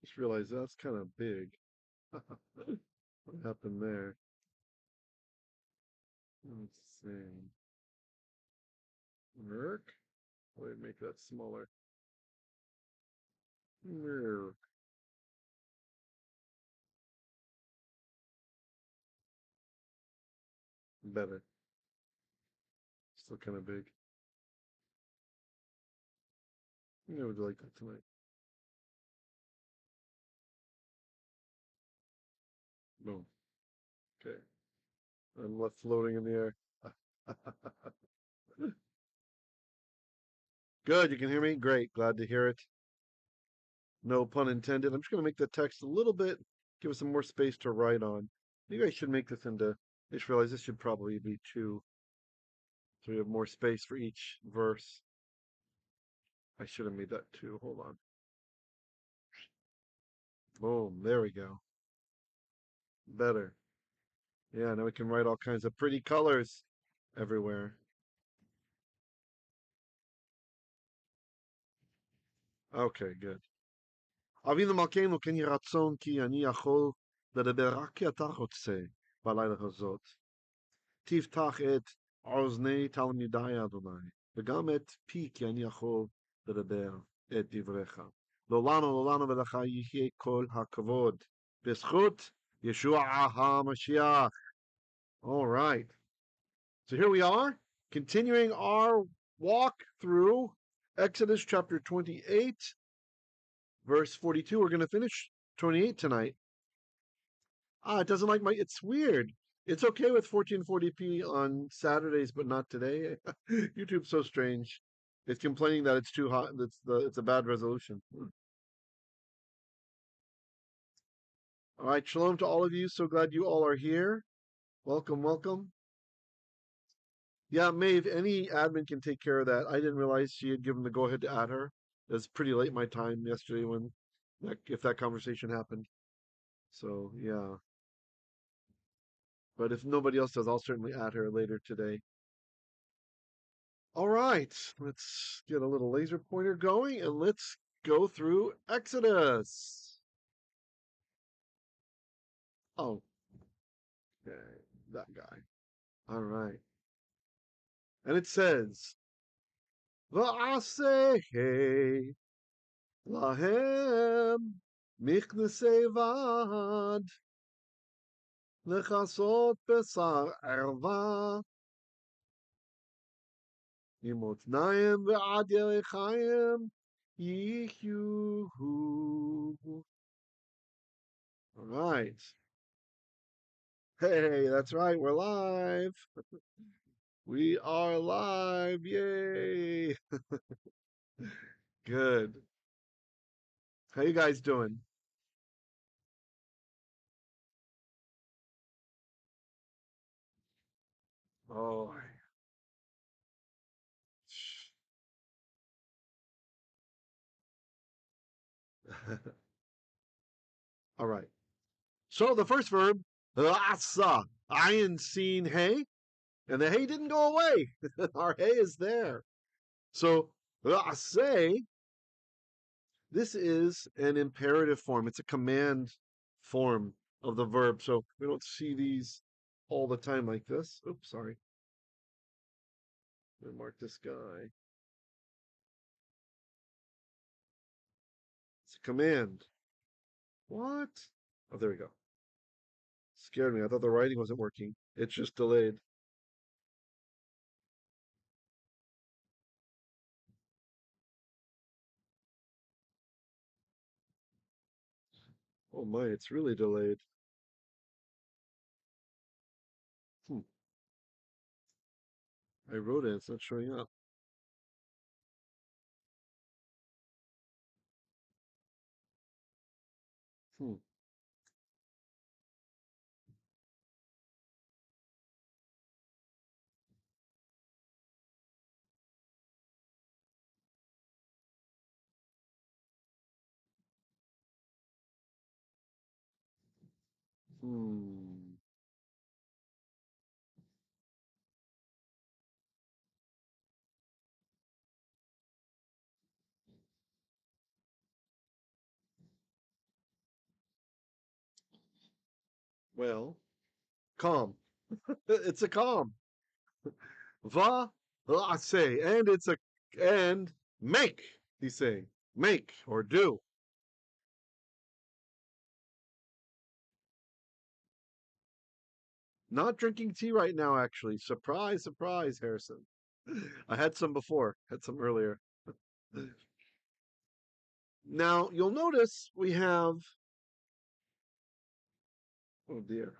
Just realized that's kind of big. What happened there? Let's see. Merc? Wait, make that smaller. Merc. Better. Still kind of big. I would like that tonight. Boom. Okay. I'm left floating in the air. Good. You can hear me? Great. Glad to hear it. No pun intended. I'm just going to make the text a little bit, give us some more space to write on. Maybe I should make this into, I just realized this should probably be two. So we have more space for each verse. I should have made that two. Hold on. Boom. There we go. Better. Yeah, now we can write all kinds of pretty colors everywhere. Okay, good. אבינו מלכנו כן יהי רצון כי אני יכול לדבר רק כי אתה רוצה בלילה הזאת. תפתח את אוזני תלמידי אדוני, וגם את פי כי אני יכול לדבר את דבריך. לעולנו ולך יהיה כל הכבוד, בזכות ישוע המשיח. All right. So here we are, continuing our walk through Exodus chapter 28, verse 42. We're going to finish 28 tonight. It doesn't like it's weird. It's okay with 1440p on Saturdays, but not today. YouTube's so strange. It's complaining that it's too hot. It's a bad resolution. All right, shalom to all of you. So glad you all are here. Welcome, welcome. Yeah, Maeve, any admin can take care of that. I didn't realize she had given the go-ahead to add her. It was pretty late my time yesterday when if that conversation happened. So yeah. But if nobody else does, I'll certainly add her later today. All right, let's get a little laser pointer going and let's go through Exodus. Oh, okay, that guy. All right. And it says, Va'asehe lahem miknesei vad lechasot besar erva imotnaim ve'ad yerechayim yihu. All right. Hey, that's right. We're live. We are live. Yay. Good. How you guys doing? Oh. All right. So the first verb, asa, ayin seen hay, and the hay didn't go away. Our hay is there. So say, this is an imperative form. It's a command form of the verb. So we don't see these all the time like this. Oops, sorry. I'm gonna mark this guy. It's a command. What? Oh, there we go. Scared me. I thought the writing wasn't working. It's just delayed. Oh my, it's really delayed. Hmm. I wrote it. It's not showing up. Hmm. Hmm. Well, calm. It's a calm. Va, say, and it's a, and make, he's saying. Make or do. Not drinking tea right now, actually. Surprise, surprise, Harrison. I had some before, had some earlier. Now, you'll notice we have, oh dear,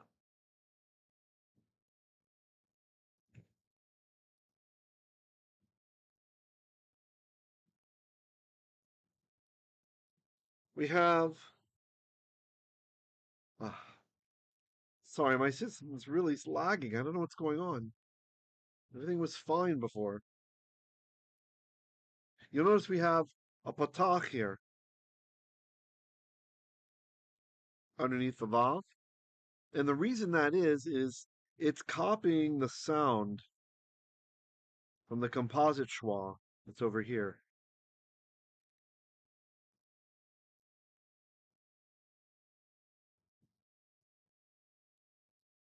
we have, ah, sorry, my system is really lagging. I don't know what's going on. Everything was fine before. You'll notice we have a patach here underneath the vav. And the reason that is it's copying the sound from the composite schwa that's over here.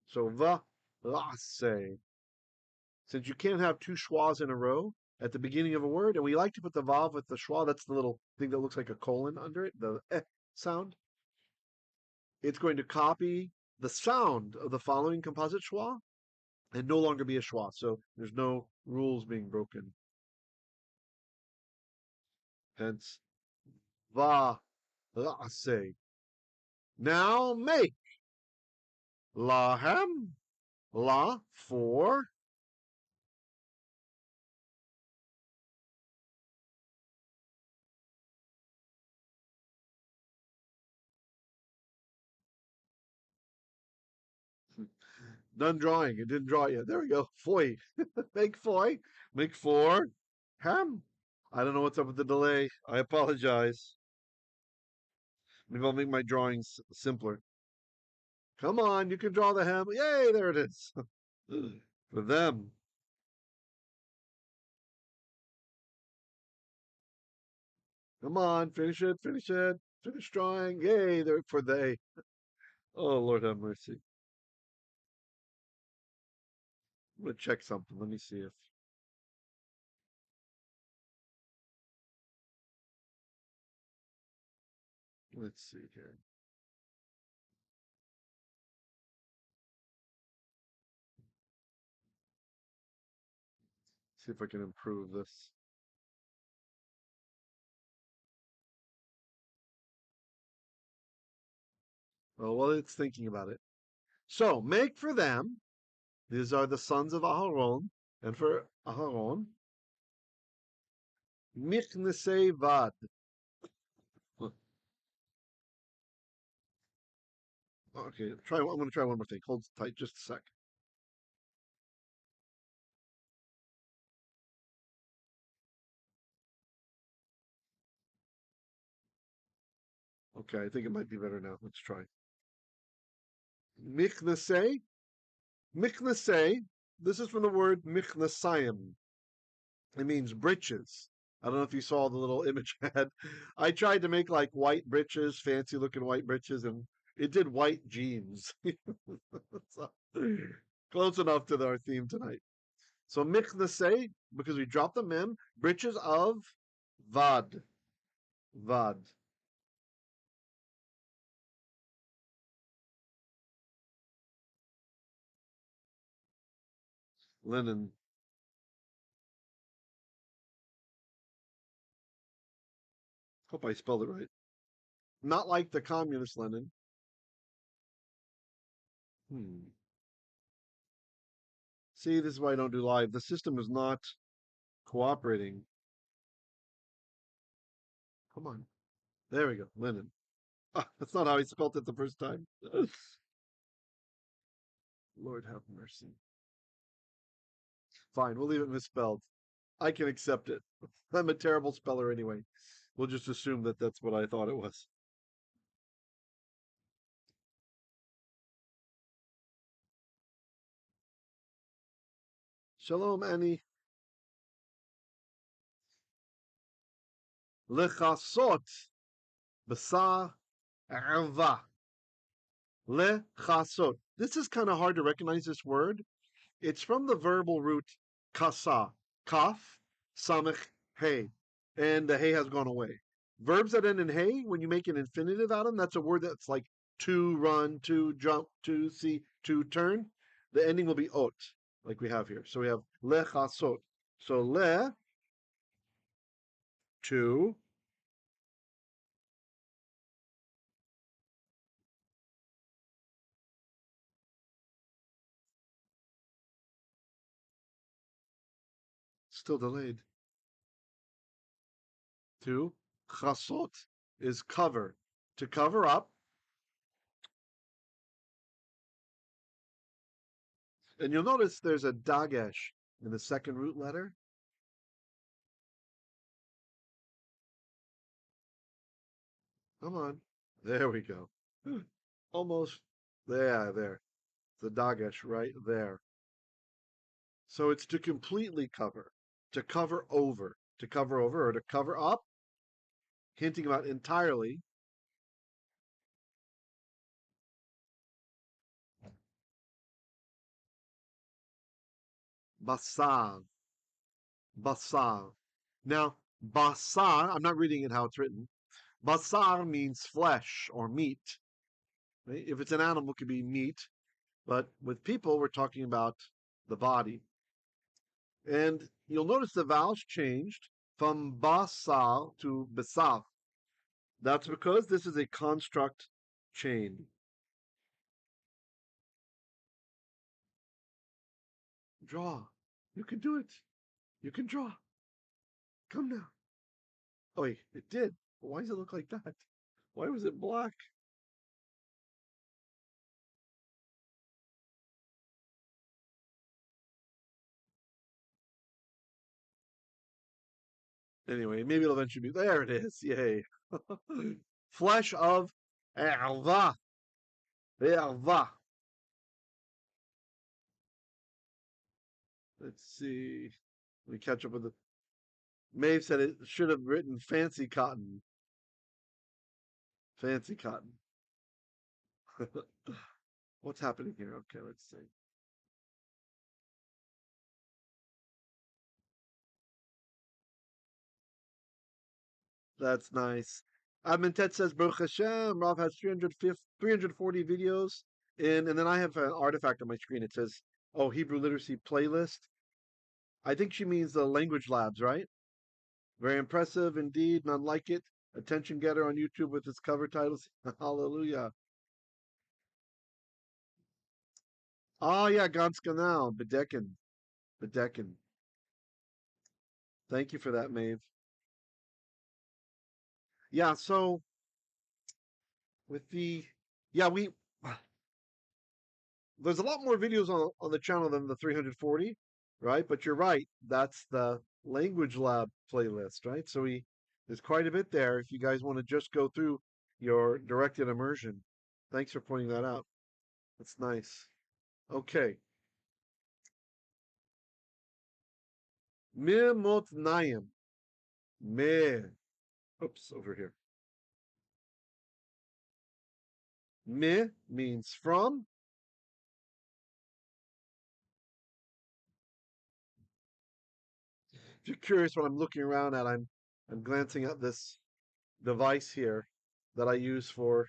So va, say. Since you can't have two schwas in a row at the beginning of a word, and we like to put the vav with the schwa, that's the little thing that looks like a colon under it, the sound. It's going to copy the sound of the following composite schwa and no longer be a schwa. So there's no rules being broken. Hence, va, say. Now make. Lahem, la, for. Done drawing. It didn't draw yet. There we go. Foy. Make foy. Make for. Ham. I don't know what's up with the delay. I apologize. Maybe I'll make my drawings simpler. Come on, you can draw the hem. Yay, there it is. For them. Come on, finish it, finish it. Finish drawing. Yay, there for they. Oh, Lord have mercy. I'm going to check something. Let me see if. Let's see here. See if I can improve this. Oh, well, it's thinking about it. So, make for them. These are the sons of Aharon. And for Aharon, Michnese vad. Okay, try. I'm going to try one more thing. Hold tight just a sec. Okay, I think it might be better now. Let's try. Michnese. Michnese. This is from the word michnesayim. It means breeches. I don't know if you saw the little image I had. I tried to make like white breeches, fancy looking white breeches, and it did white jeans. So, close enough to our theme tonight. So miknasei, because we dropped the mem, breeches of vad. Vad. Linen. Hope I spelled it right. Not like the communist linen. Hmm. See, this is why I don't do live. The system is not cooperating. Come on. There we go. Linen. Ah, that's not how I spelled it the first time. Lord have mercy. Fine, we'll leave it misspelled. I can accept it. I'm a terrible speller anyway. We'll just assume that that's what I thought it was. Shalom, Annie. Lechasot. Basar. Arva. Lechasot. This is kind of hard to recognize this word. It's from the verbal root kasa, kaf, samech, hey, and the hey has gone away. Verbs that end in hey, when you make an infinitive out of them, that's a word that's like to run, to jump, to see, to turn. The ending will be ot, like we have here. So we have lechasot. So le, to, still delayed, to, chasot is cover, to cover up. And you'll notice there's a dagesh in the second root letter. Come on. There we go. Almost there. The dagesh right there. So it's to completely cover, to cover over, or to cover up, hinting about entirely. Basar, basar. Now, basar, I'm not reading it how it's written. Basar means flesh or meat. Right? If it's an animal, it could be meat. But with people, we're talking about the body. And you'll notice the vowels changed from basar to besar. That's because this is a construct chain. Draw. You can do it. You can draw. Come now. Oh, wait, it did. Why does it look like that? Why was it black? Anyway, maybe it'll eventually be. There it is. Yay. Flesh of erva. Erva. Let's see. Let me catch up with it. Maeve said it should have written fancy cotton. Fancy cotton. What's happening here? Okay, let's see. That's nice. Amentet says, Baruch Hashem, Rav has 340 videos in, and then I have an artifact on my screen. It says, oh, Hebrew Literacy Playlist. I think she means the language labs, right? Very impressive indeed, none like it. Attention getter on YouTube with its cover titles. Hallelujah. Oh, yeah, ganz genau. Bedecken. Bedecken. Thank you for that, Maeve. Yeah, so with the, yeah, there's a lot more videos on the channel than the 340, right? But you're right. That's the language lab playlist, right? So there's quite a bit there if you guys want to just go through your directed immersion. Thanks for pointing that out. That's nice. Okay. Me motnayim. Me. Oops, over here. Me means from. If you're curious what I'm looking around at, I'm glancing at this device here that I use for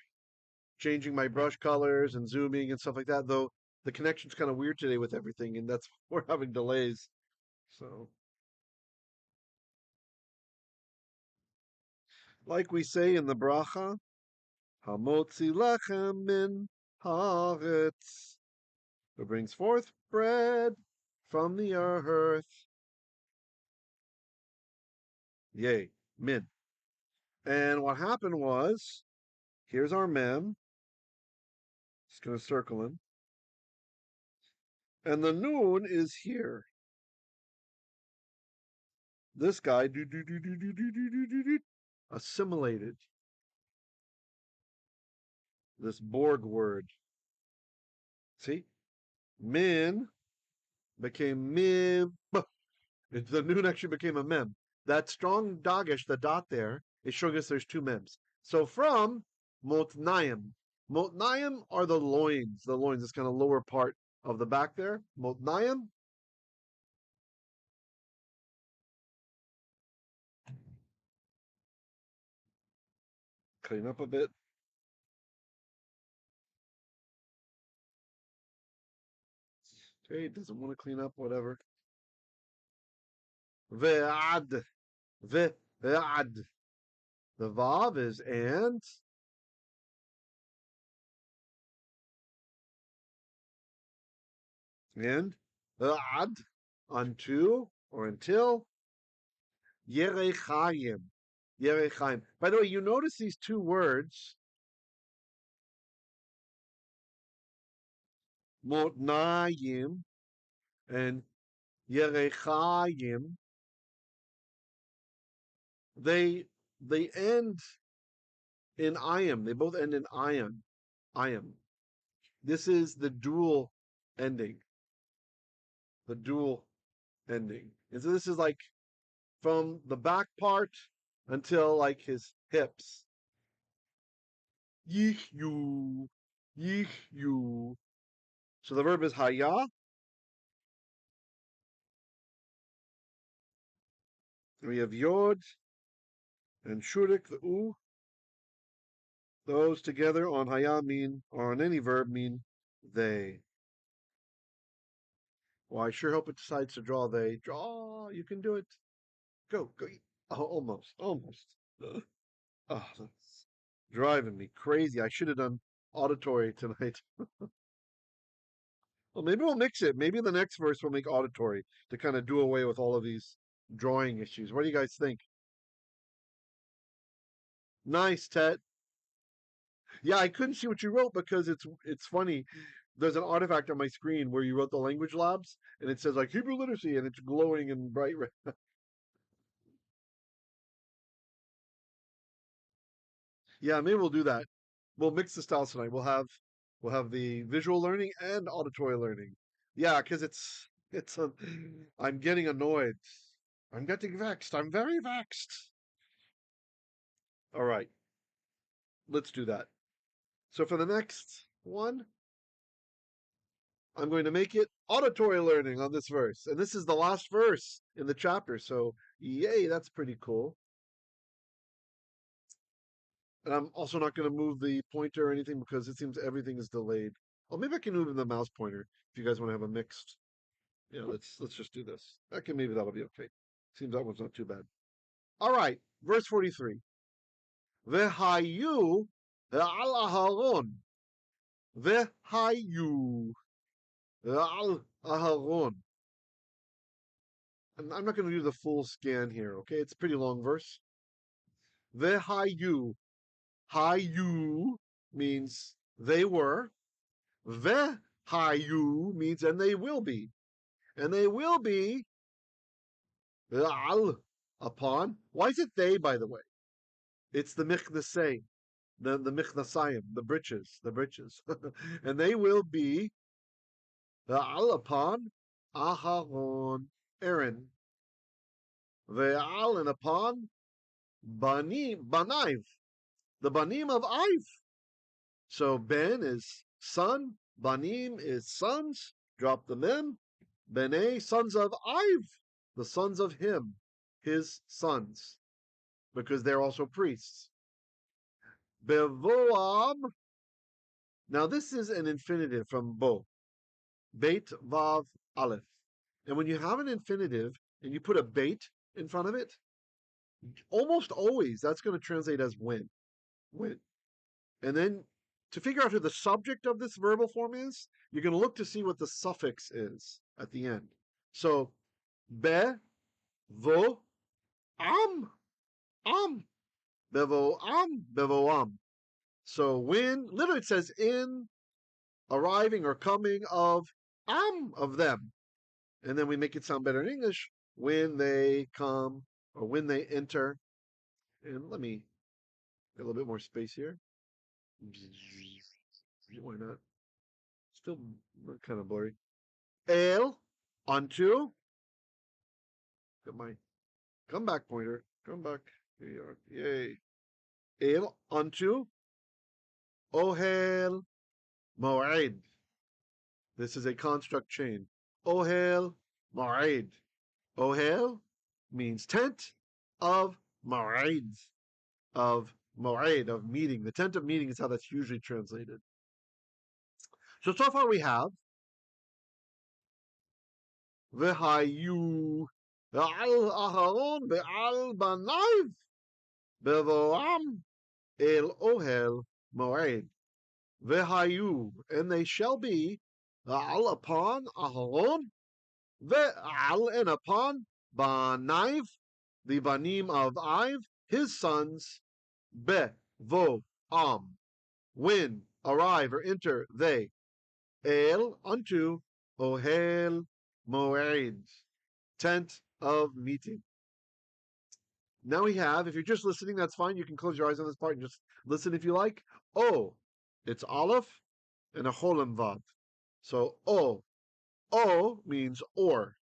changing my brush colors and zooming and stuff like that. Though the connection's kind of weird today with everything, and that's we're having delays. So, like we say in the bracha, Hamotzi lechem min haaretz, who brings forth bread from the earth. Yay, min. And what happened was, here's our mem. Just going to circle him. And the noon is here. This guy, assimilated this Borg word. See? Min became mim. The noon actually became a mem. That strong dagesh, the dot there, is showing us there's two mems. So from motnayim, Motnayim are the loins. The loins, this kind of lower part of the back there. Motnayim. Clean up a bit. Okay, doesn't want to clean up, whatever. Ve'ad. Ve'ad. The vav is and. And. Ve'ad. Unto or until. Yerechayim. Yerechayim. By the way, you notice these two words. Motnayim and Yerechayim. They end in ayim. They both end in ayim. Ayim. This is the dual ending. The dual ending. And so this is like from the back part until like his hips. Yichyu. Yichyu. So the verb is haya. We have yod and shurik, the u. Those together on haya mean, or on any verb mean they. Well, I sure hope it decides to draw they. Draw, you can do it. Go, go. Oh, almost, almost. Oh, that's driving me crazy. I should have done auditory tonight. Well, maybe we'll mix it. Maybe the next verse we'll make auditory to kind of do away with all of these drawing issues. What do you guys think? Nice, Tet. Yeah, I couldn't see what you wrote because it's funny. There's an artifact on my screen where you wrote the language labs, and it says like Hebrew literacy, and it's glowing and bright red. Yeah, maybe we'll do that. We'll mix the styles tonight. We'll have the visual learning and auditory learning. Yeah, because I'm getting annoyed. I'm getting vexed. I'm very vexed. All right, let's do that. So for the next one, I'm going to make it auditory learning on this verse. And this is the last verse in the chapter. So yay, that's pretty cool. And I'm also not going to move the pointer or anything because it seems everything is delayed. Oh, maybe I can move the mouse pointer if you guys want to have a mixed. Yeah, let's just do this. Maybe that'll be okay. Seems that one's not too bad. All right, verse 43. Vehayu al Aharon. Vehayu al Aharon. I'm not going to do the full scan here, okay? It's a pretty long verse. Vehayu. Hayu means they were. Vehayu means and they will be. And they will be al upon. Why is it they, by the way? It's the miknasei, the miknasayim, the breeches, and they will be al upon Aharon, Aaron, ve'al and upon Baniv, the Banim of Iv. So Ben is son, Banim is sons, drop the mem, Bene, sons of Iv, the sons of him, his sons, because they're also priests. Bevoam. Now this is an infinitive from bo. Beit vav aleph. And when you have an infinitive and you put a beit in front of it, almost always that's going to translate as when. When. And then to figure out who the subject of this verbal form is, you're going to look to see what the suffix is at the end. So be, vo, am, bevo am, bevo am. So when, literally it says in, arriving or coming of of them. And then we make it sound better in English when they come or when they enter. And let me get a little bit more space here. Why not? Still kind of blurry. El unto. Got my comeback pointer. Come back. Here you are. Yay. El unto Ohel mo'ed. This is a construct chain. Ohel mo'ed. Ohel means tent of mo'ed. Of meeting. The tent of meeting is how that's usually translated. So far we have V'hayu al Aharon ve'al banav bevoam el ohel moed. V'hayu, and they shall be al upon Aharon ve'al and upon banav, the banim of Iv, his sons, bevoam, when, arrive or enter they, el unto ohel moed, tent of meeting. Now we have, if you're just listening, that's fine. You can close your eyes on this part and just listen if you like. O, it's Aleph and a Cholim Vav. So O means or.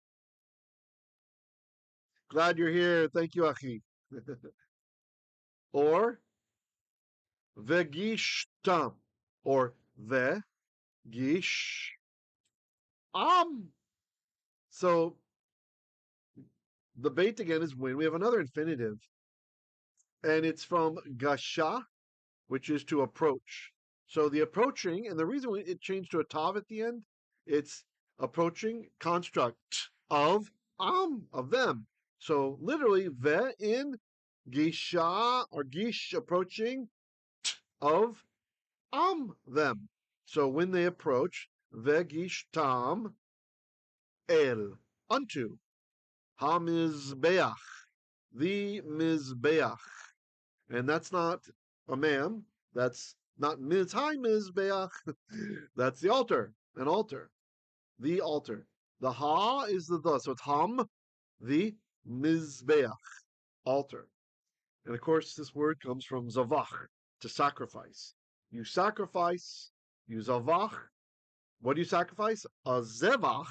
Glad you're here. Thank you, Achi. Or Vegishtam, or Vegish So the bait again is when. We have another infinitive, and it's from Gasha, which is to approach. So the approaching, and the reason it changed to a tav at the end, it's approaching construct of them. So literally, ve in gisha or gish approaching of them. So when they approach, ve gish tam el unto hamizbeach, the mizbeach. And that's not a man. That's not Mizhai Mizbeach. That's the altar. An altar. The altar. The Ha is the. So it's Ham, the Mizbeach. Altar. And of course, this word comes from Zavach, to sacrifice. You sacrifice, you Zavach. What do you sacrifice? A Zevach.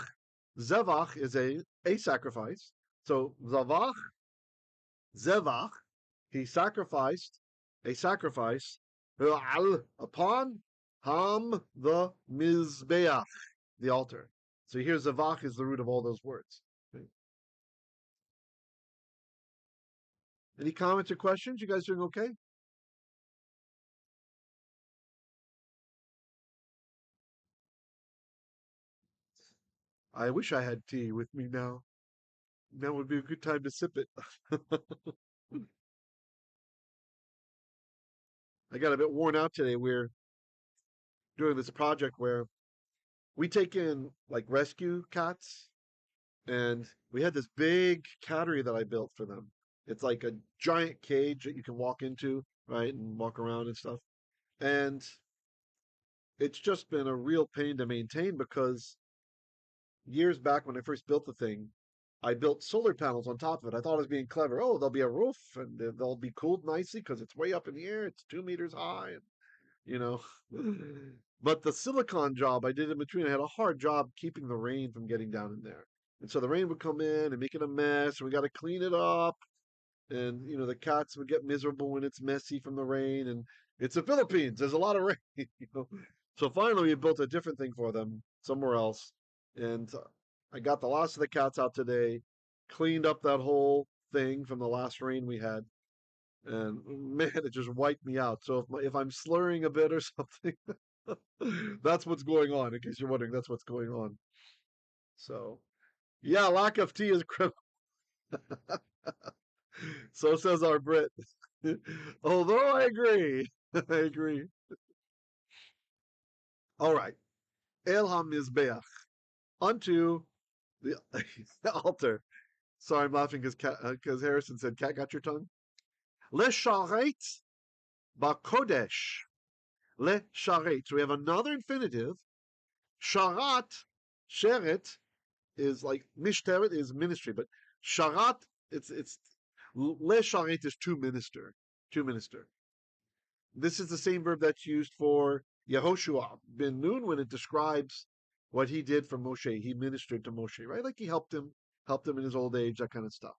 Zevach is a sacrifice. So Zavach, Zevach, he sacrificed a sacrifice upon Ham the Mizbeach, the altar. So here Zavach is the root of all those words. Okay. Any comments or questions? You guys doing okay? I wish I had tea with me now. That would be a good time to sip it. I got a bit worn out today. We're doing this project where we take in like rescue cats, and we had this big cattery that I built for them. It's like a giant cage that you can walk into, right, and walk around and stuff. And it's just been a real pain to maintain because years back when I first built the thing, I built solar panels on top of it. I thought I was being clever. Oh, there'll be a roof and they'll be cooled nicely because it's way up in the air. It's 2 meters high, and you know. But the silicon job I did in between, I had a hard job keeping the rain from getting down in there. And so the rain would come in and make it a mess, and we got to clean it up. And the cats would get miserable when it's messy from the rain. And it's the Philippines; there's a lot of rain. So finally, we built a different thing for them somewhere else, and I got the last of the cats out today, cleaned up that whole thing from the last rain we had, and man, it just wiped me out. So if I'm slurring a bit or something, that's what's going on. In case you're wondering, that's what's going on. So yeah, lack of tea is criminal. So says our Brit. Although I agree, I agree. All right, El HaMizbeach, unto the altar. Sorry, I'm laughing because Harrison said, "Cat got your tongue." Le sharet bakodesh. Le sharet. So we have another infinitive. Sharat, sheret is like mishteret is ministry, but sharat it's le sharet is to minister, to minister. This is the same verb that's used for Yehoshua ben Nun when it describes what he did for Moshe. He ministered to Moshe, right? Like he helped him in his old age, that kind of stuff.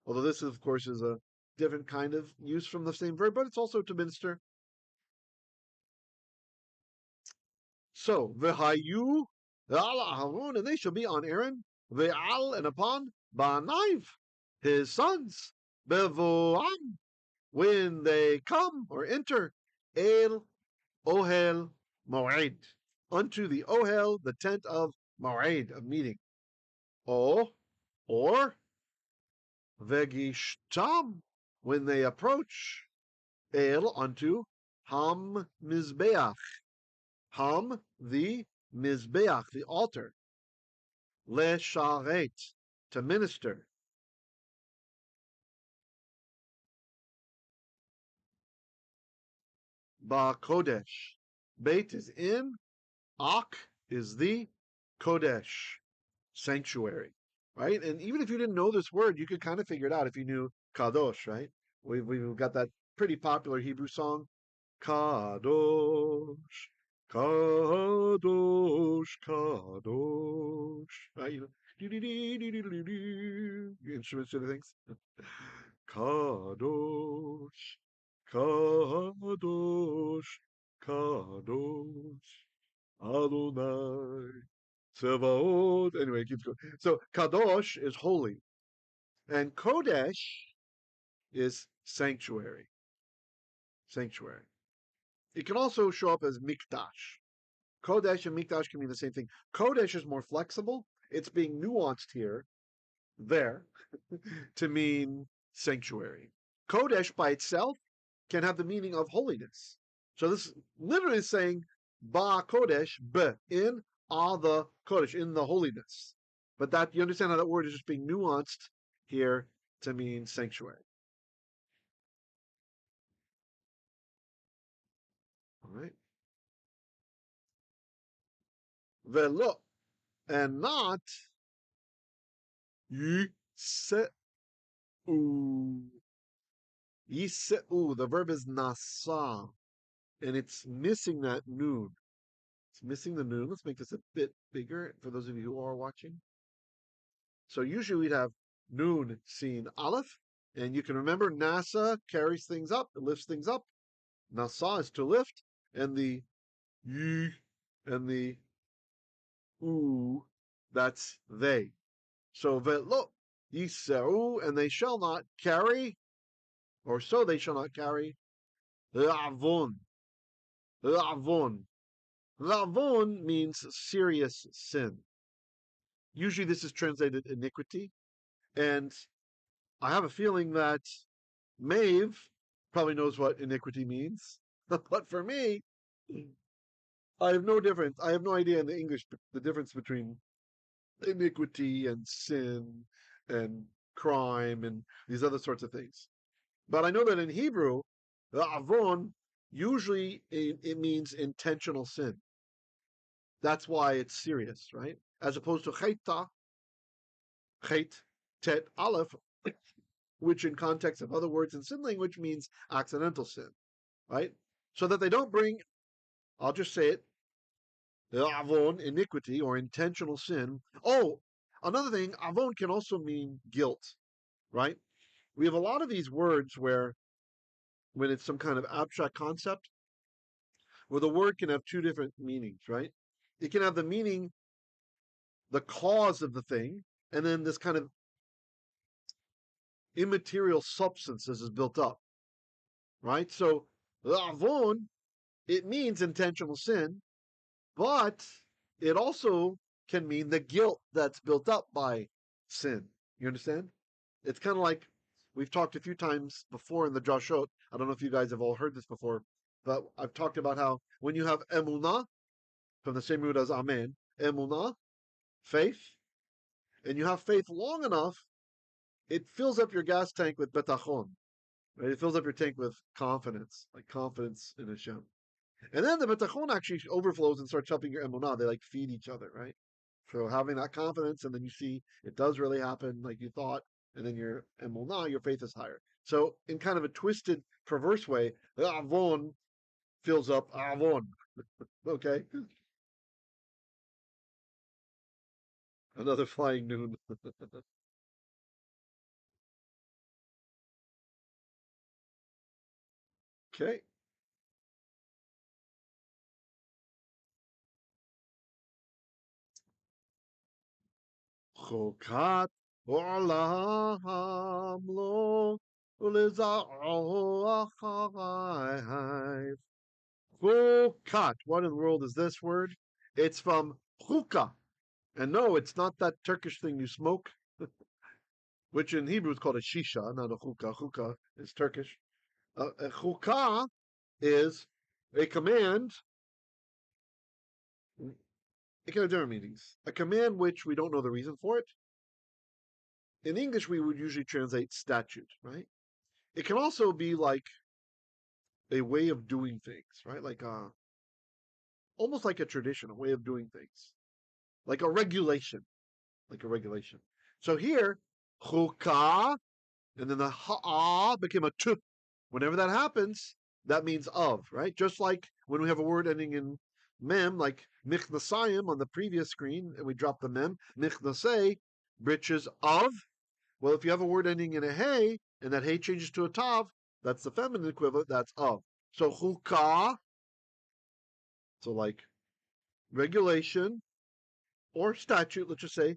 Although this, of course, is a different kind of use from the same verb, but it's also to minister. So, v'hayu al Aharon, and they shall be on Aaron, ve'al, and upon Baniv, his sons, bevoam, when they come or enter, el ohel moed, unto the ohel, the tent of moed, of meeting. Or vegishtam, when they approach, el, unto ham mizbeach, ham, the mizbeach, the altar, le sharet, to minister. Ba kodesh, beit is in, ak is the, kodesh, sanctuary, right? And even if you didn't know this word, you could kind of figure it out if you knew kadosh, right? We've got that pretty popular Hebrew song, kadosh, kadosh, kadosh, right? You know, instruments do the things. Kadosh, kadosh, kadosh, Adonai. Tzevaot. Anyway, it keeps going. So kadosh is holy, and kodesh is sanctuary. Sanctuary. It can also show up as mikdash. Kodesh and mikdash can mean the same thing. Kodesh is more flexible. It's being nuanced here, there, to mean sanctuary. Kodesh by itself can have the meaning of holiness. So this literally is saying ba kodesh, b, in the kodesh, in the holiness. But that, you understand how that word is just being nuanced here to mean sanctuary. All right. Velo, and not yiseu. Yiseu, the verb is nasa, and it's missing that noon. It's missing the noon. Let's make this a bit bigger for those of you who are watching. So usually we'd have noon seen aleph, and you can remember nasa carries things up, it lifts things up. Nasa is to lift, and the y and the u, that's they. So velo yiseu, and they shall not carry, or so they shall not carry, lavon. Lavon. Lavon means serious sin. Usually this is translated iniquity, and I have a feeling that Maeve probably knows what iniquity means. But for me, I have no difference. I have no idea in the English the difference between iniquity and sin and crime and these other sorts of things. But I know that in Hebrew, avon, usually it means intentional sin. That's why it's serious, right? As opposed to chayta, chait, tet, aleph, which in context of other words in sin language means accidental sin, right? So that they don't bring, I'll just say it, avon, iniquity or intentional sin. Oh, another thing, avon can also mean guilt, right? We have a lot of these words where, when it's some kind of abstract concept, where the word can have two different meanings, right? It can have the meaning, the cause of the thing, and then this kind of immaterial substance as is built up, right? So, avon, it means intentional sin, but it also can mean the guilt that's built up by sin. You understand? It's kind of like we've talked a few times before in the Joshot. I don't know if you guys have all heard this before, but I've talked about how when you have emunah, from the same root as amen, emunah, faith, and you have faith long enough, it fills up your gas tank with betachon. Right? It fills up your tank with confidence, like confidence in Hashem. And then the betachon actually overflows and starts helping your emunah. They like feed each other, right? So having that confidence, and then you see it does really happen like you thought, and then your emunah, your faith is higher. So in kind of a twisted, perverse way, avon fills up avon. Okay, another flying noon. Okay, חוקת עולם לו ולזרעו אחריו. Chukat. What in the world is this word? It's from chuka. And no, it's not that Turkish thing you smoke, which in Hebrew is called a shisha, not a hookah. Hookah is Turkish. A chukah is a command. It can have different meanings. A command which we don't know the reason for it. In English, we would usually translate statute, right? It can also be like a way of doing things, right? Like almost like a tradition, a way of doing things, like a regulation, like a regulation. So here, chukah, and then the ha'ah became a tu. Whenever that happens, that means of, right? Just like when we have a word ending in mem, like michnasayim on the previous screen, and we drop the mem, michnasay, breeches of. Well, if you have a word ending in a hey, and that hey changes to a tav, that's the feminine equivalent, that's of. So chukah, so like regulation or statute, let's just say,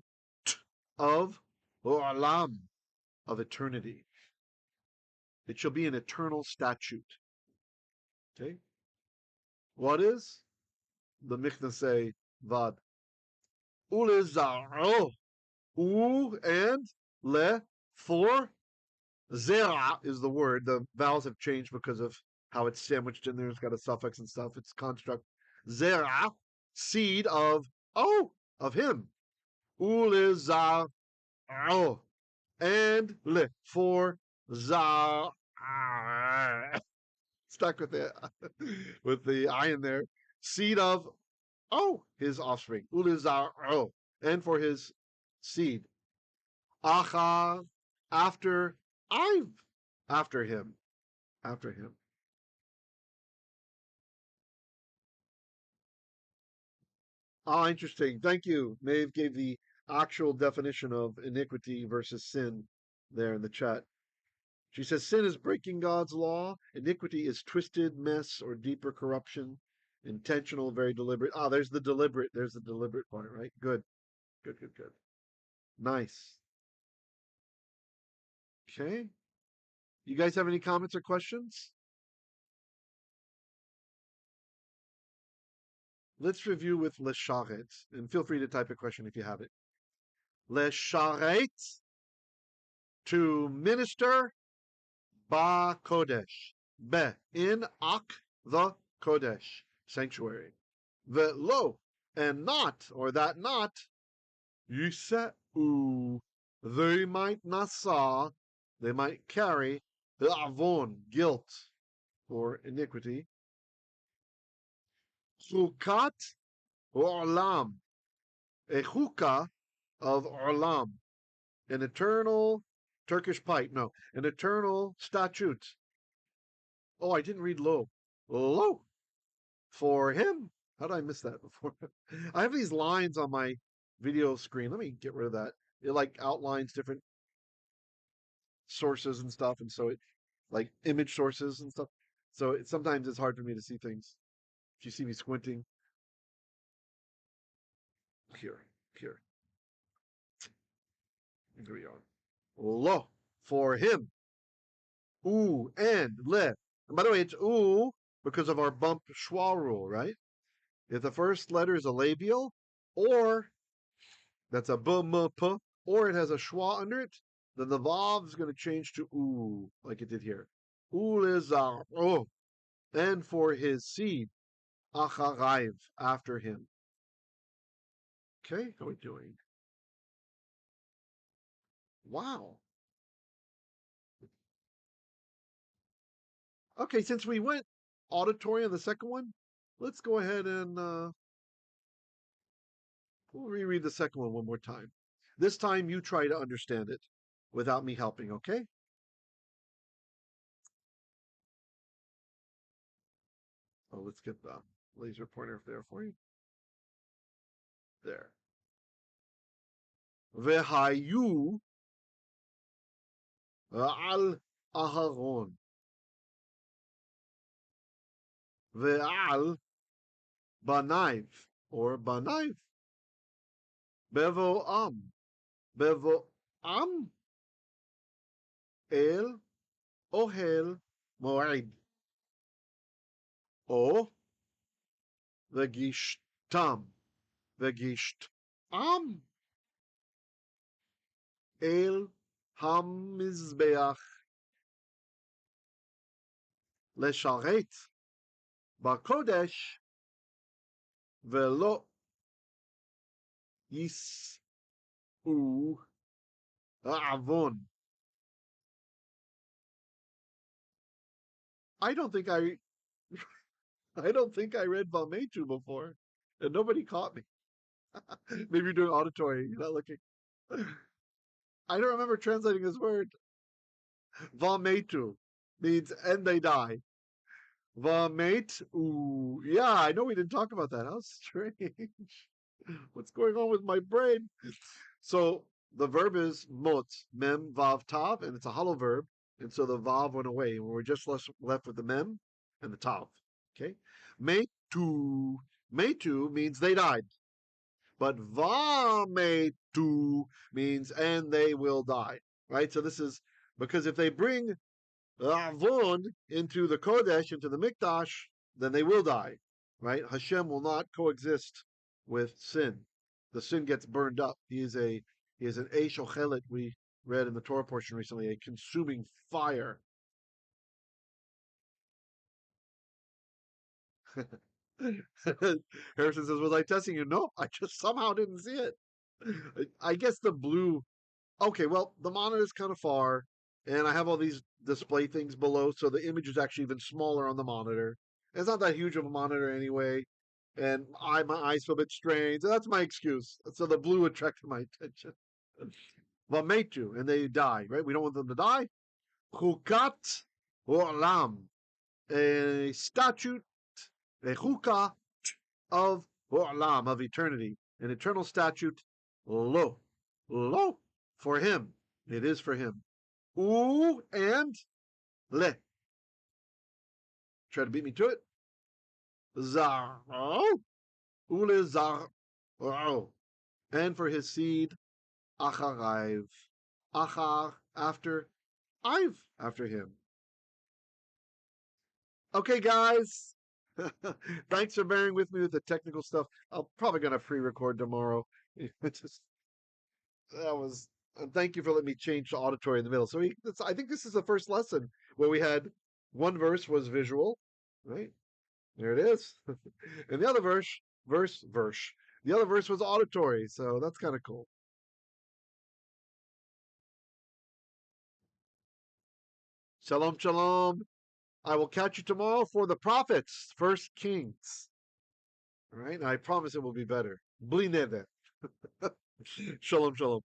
of olam, of eternity. It shall be an eternal statute. Okay? What is the Mishnah vad? Ulezaro. U and le for. Zera is the word. The vowels have changed because of how it's sandwiched in there. It's got a suffix and stuff. It's construct. Zera, seed of him. Ulezaro. And le for za. Stuck with the I in there. Seed of his offspring. Ulizar and for his seed. Acha after I've after him. After him. Ah, interesting. Thank you. Maeve gave the actual definition of iniquity versus sin there in the chat. She says sin is breaking God's law. Iniquity is twisted mess or deeper corruption. Intentional, very deliberate. Ah, there's the deliberate. There's the deliberate part, right? Good. Good, good, good. Nice. Okay. You guys have any comments or questions? Let's review with lesharet, and feel free to type a question if you have it. Lesharet, to minister, ba kodesh, be, in ak, the kodesh, sanctuary. The lo, and not, or that not, yiseu, they might nasa, they might carry, the avon, guilt, or iniquity. Chukat, olam, a chukah of olam, an eternal Turkish pipe. No, an eternal statute. Oh, I didn't read lo. Lo for him. How did I miss that before? I have these lines on my video screen. Let me get rid of that. It like outlines different sources and stuff, and so it like image sources and stuff. So sometimes it's hard for me to see things. If you see me squinting, here, here. Here we are. Lo for him. Ooh and le. And by the way, it's ooh because of our bump schwa rule, right? If the first letter is a labial, or that's a b m p, or it has a schwa under it, then the vav is going to change to ooh, like it did here. Ooh is oh, and for his seed, acharayv, after him. Okay, how are we doing? Wow. Okay, since we went auditory on the second one, let's go ahead and we'll reread the second one more time. This time you try to understand it without me helping, okay? Oh, let's get the laser pointer there for you. There. Vehayu al Aharon. Ve'al banaiv, or banaiv. Bevo am. בבואם אל אוהל מועד, או וגישתם, וגישתם אל המזבח לשרת בקודש ולא יישאו העוון. I don't think I read Valmetu before, and nobody caught me. Maybe you're doing auditory, you're not looking. I don't remember translating this word. Valmetu means and they die. Valmetu. Yeah, I know we didn't talk about that. How strange. What's going on with my brain? So the verb is mot, mem, vav, tav, and it's a hollow verb. And so the vav went away, and we're just left with the mem and the tav. Okay? Metu. Metu means they died. But vametu means and they will die. Right? So this is because if they bring avon into the Kodesh, into the Mikdash, then they will die. Right? Hashem will not coexist with sin. The sin gets burned up. He is an Eish Ochelet, we read in the Torah portion recently, a consuming fire. Harrison says, was I testing you? No, I just somehow didn't see it. I guess the blue. Okay, well, the monitor is kind of far, and I have all these display things below, so the image is actually even smaller on the monitor. It's not that huge of a monitor anyway, and my eyes feel a bit strained, so that's my excuse. So the blue attracted my attention. Vametu, and they die, right? We don't want them to die. Chukat olam, a statute, a chukah of olam, of eternity, an eternal statute, lo, for him. It is for him. U and le. Try to beat me to it. Zar. Ule zar. And for his seed, acharayv. Achar, after. I've, after him. Okay, guys. Thanks for bearing with me with the technical stuff. I'm probably going to pre-record tomorrow. Just, that was. Thank you for letting me change to auditory in the middle. So I think this is the first lesson where we had one verse was visual, right? There it is. And the other verse. The other verse was auditory. So that's kind of cool. Shalom, shalom. I will catch you tomorrow for the prophets, First Kings. All right. And I promise it will be better. Bli neder. Shalom, shalom.